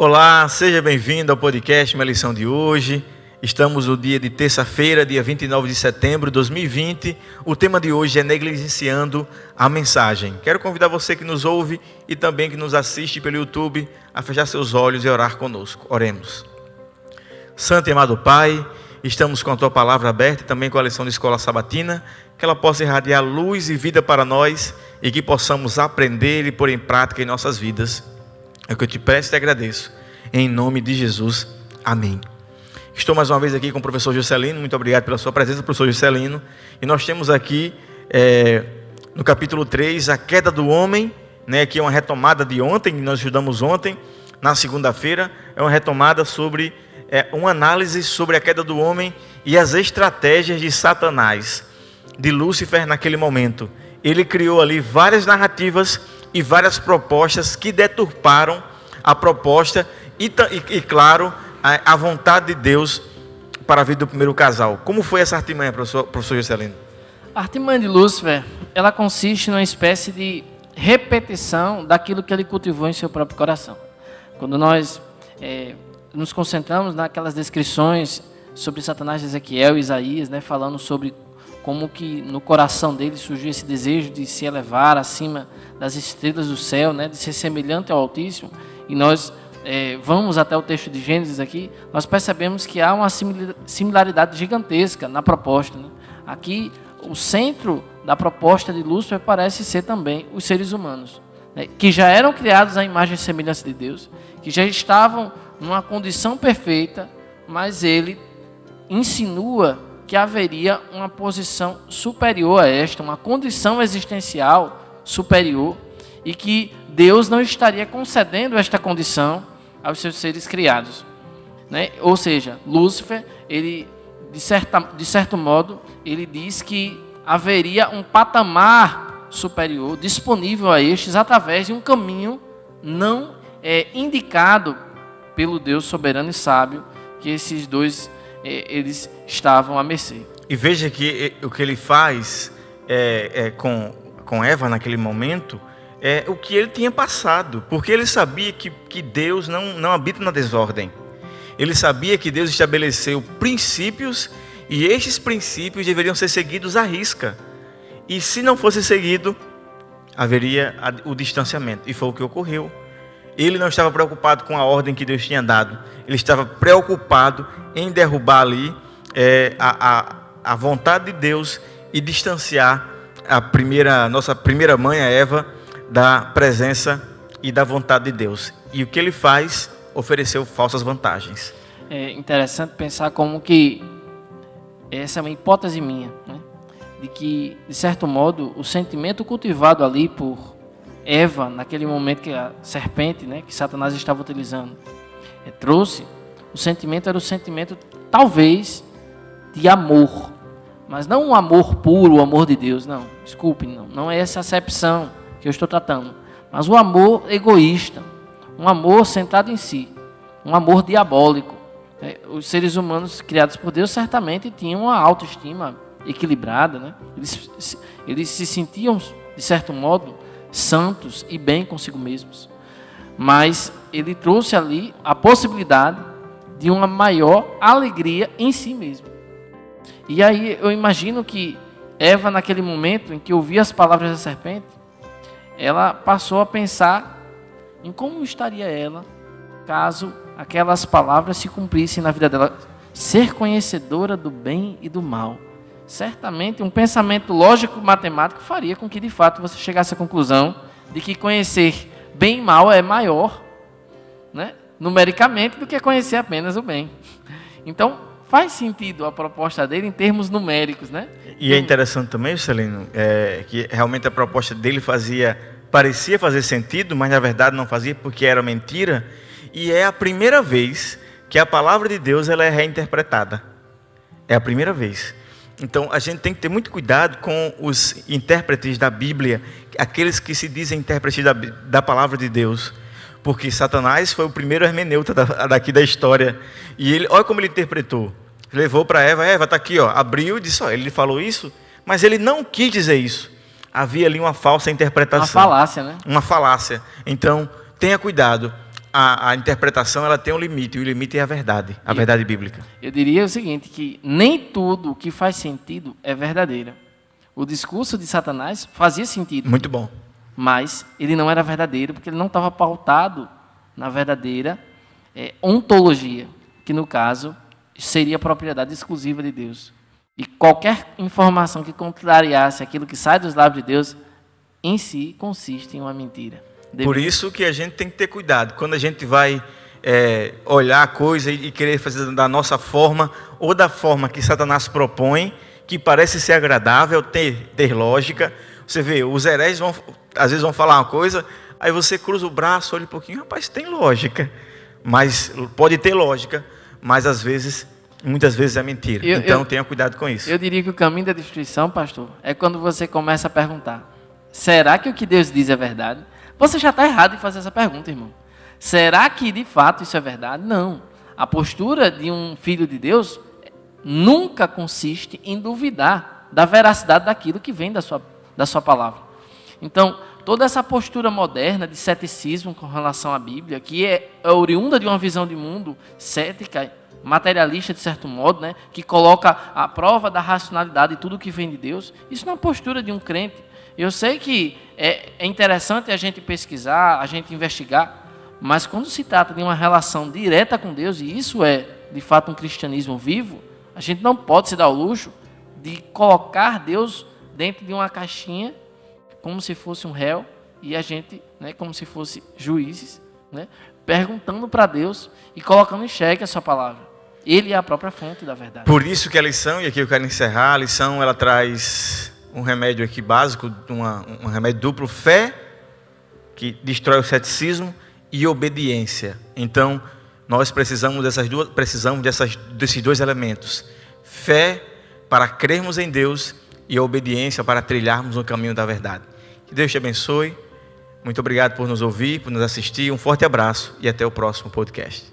Olá, seja bem-vindo ao podcast Minha Lição de hoje. Estamos no dia de terça-feira, dia 29 de setembro de 2020. O tema de hoje é negligenciando a mensagem. Quero convidar você que nos ouve e também que nos assiste pelo YouTube a fechar seus olhos e orar conosco. Oremos. Santo e amado Pai, estamos com a Tua palavra aberta e também com a lição de escola sabatina, que ela possa irradiar luz e vida para nós e que possamos aprender e pôr em prática em nossas vidas. É o que eu te peço e te agradeço. Em nome de Jesus. Amém. Estou mais uma vez aqui com o professor Juscelino. Muito obrigado pela sua presença, professor Juscelino. E nós temos aqui, no capítulo 3, a queda do homem, né, que é uma retomada de ontem, que nós estudamos ontem, na segunda-feira. É uma retomada sobre, uma análise sobre a queda do homem e as estratégias de Satanás, de Lúcifer naquele momento. Ele criou ali várias narrativas e várias propostas que deturparam a proposta e claro, a vontade de Deus para a vida do primeiro casal. Como foi essa artimanha, professor Juscelino? A artimanha de Lúcifer, ela consiste numa espécie de repetição daquilo que ele cultivou em seu próprio coração. Quando nós nos concentramos naquelas descrições sobre Satanás de Ezequiel e Isaías, né, falando sobre como que no coração dele surgiu esse desejo de se elevar acima das estrelas do céu, né, de ser semelhante ao Altíssimo, e nós vamos até o texto de Gênesis aqui, nós percebemos que há uma similaridade gigantesca na proposta, né? Aqui, o centro da proposta de Lúcifer parece ser também os seres humanos, né, que já eram criados à imagem e semelhança de Deus, que já estavam numa condição perfeita, mas ele insinua que haveria uma posição superior a esta, uma condição existencial superior, e que Deus não estaria concedendo esta condição aos seus seres criados, né? Ou seja, Lúcifer, ele, de certo modo, ele diz que haveria um patamar superior disponível a estes através de um caminho não indicado pelo Deus soberano e sábio, que esses dois eles estavam à mercê. E veja que o que ele faz com Eva naquele momento é o que ele tinha passado, porque ele sabia que Deus não habita na desordem. Ele sabia que Deus estabeleceu princípios e estes princípios deveriam ser seguidos à risca. E se não fosse seguido, haveria o distanciamento. E foi o que ocorreu. Ele não estava preocupado com a ordem que Deus tinha dado. Ele estava preocupado em derrubar ali a vontade de Deus e distanciar nossa primeira mãe, a Eva, da presença e da vontade de Deus. E o que ele faz? Ofereceu falsas vantagens. É interessante pensar como que essa é uma hipótese minha, né? De que, de certo modo, o sentimento cultivado ali por Eva, naquele momento que a serpente, né, que Satanás estava utilizando, trouxe, o sentimento era o sentimento, talvez, de amor. Mas não um amor puro, o amor de Deus, não. Desculpe, não é essa acepção que eu estou tratando. Mas o amor egoísta, um amor centrado em si, um amor diabólico. Os seres humanos criados por Deus certamente tinham uma autoestima equilibrada, né? Eles se sentiam, de certo modo, santos e bem consigo mesmos. Mas ele trouxe ali a possibilidade de uma maior alegria em si mesmo. E aí eu imagino que Eva, naquele momento em que ouvia as palavras da serpente, ela passou a pensar em como estaria ela caso aquelas palavras se cumprissem na vida dela. Ser conhecedora do bem e do mal. Certamente um pensamento lógico-matemático faria com que de fato você chegasse à conclusão de que conhecer bem e mal é maior, né, numericamente, do que conhecer apenas o bem. Então faz sentido a proposta dele em termos numéricos, né? E é interessante também, Juscelino, que realmente a proposta dele parecia fazer sentido, mas na verdade não fazia, porque era mentira. E é a primeira vez que a palavra de Deus ela é reinterpretada. É a primeira vez. Então a gente tem que ter muito cuidado com os intérpretes da Bíblia, aqueles que se dizem intérpretes da palavra de Deus, porque Satanás foi o primeiro hermeneuta daqui da história. E ele, olha como ele interpretou. Levou para Eva, está aqui, abriu e disse, ele falou isso, mas ele não quis dizer isso. Havia ali uma falsa interpretação. Uma falácia, né? Uma falácia. Então, tenha cuidado. a interpretação ela tem um limite, e o limite é a verdade bíblica. Eu diria o seguinte, que nem tudo que faz sentido é verdadeiro. O discurso de Satanás fazia sentido. Muito bom. Mas ele não era verdadeiro, porque ele não estava pautado na verdadeira ontologia, que no caso seria propriedade exclusiva de Deus. E qualquer informação que contrariasse aquilo que sai dos lábios de Deus, em si consiste em uma mentira. Por isso que a gente tem que ter cuidado. Quando a gente vai olhar a coisa e querer fazer da nossa forma, ou da forma que Satanás propõe, que parece ser agradável, ter lógica. Você vê, os hereges às vezes vão falar uma coisa, aí você cruza o braço, olha um pouquinho, rapaz, tem lógica. Mas pode ter lógica, mas muitas vezes é mentira. Então tenha cuidado com isso. Eu diria que o caminho da destruição, pastor, é quando você começa a perguntar: será que o que Deus diz é verdade? Você já está errado em fazer essa pergunta, irmão. Será que de fato isso é verdade? Não. A postura de um filho de Deus nunca consiste em duvidar da veracidade daquilo que vem da sua palavra. Então, toda essa postura moderna de ceticismo com relação à Bíblia, que é oriunda de uma visão de mundo cética, materialista de certo modo, né, que coloca a prova da racionalidade de tudo que vem de Deus, isso não é uma postura de um crente. Eu sei que é interessante a gente pesquisar, a gente investigar, mas quando se trata de uma relação direta com Deus, e isso é de fato um cristianismo vivo, a gente não pode se dar o luxo de colocar Deus dentro de uma caixinha como se fosse um réu, e a gente, né, como se fosse juízes, né, perguntando para Deus e colocando em xeque a sua palavra. Ele é a própria fonte da verdade. Por isso que a lição, e aqui eu quero encerrar, a lição ela traz um remédio aqui básico, um remédio duplo: fé, que destrói o ceticismo, e obediência. Então, nós precisamos desses dois elementos: fé para crermos em Deus e a obediência para trilharmos o caminho da verdade. Que Deus te abençoe. Muito obrigado por nos ouvir, por nos assistir. Um forte abraço e até o próximo podcast.